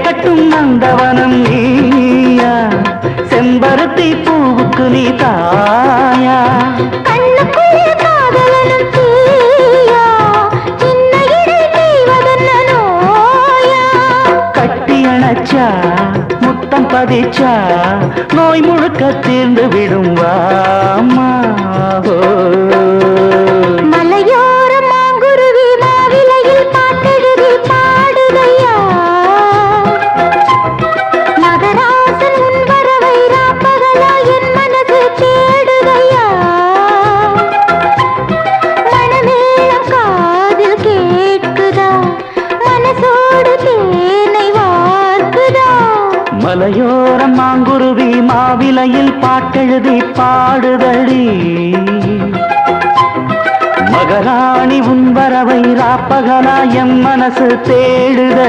தேன் கட்டும் நந்தவனம் நீயா, செம்பருத்தி பூவுக்கு நீ தாயா. கண்ணுக்குள்ளே காதலனும் தீயா, சின்ன இடை செய்வதென்ன நோயா. கட்டி அணைச்சா முத்தம் பதிச்சா நோய் முழுக்க தீர்ந்து விடும் வாமா. மலையோர மாங்குருவி மாவிலையில் பாட்டெழுதி பாடுதையா, மகராசன் உன் வரவை ராப்பகலா என் மனது தேடுதையா. மனமேளம் காதில் கேட்குதா, மனசோடு தேனை வார்க்குதா. மலையோரம் மாங்குருவி மாவிலையில் பாட்டெழுதி பாடுதடி, மகராணி உன் வரவை ராப்பகலா என் மனசு தேடுதடி.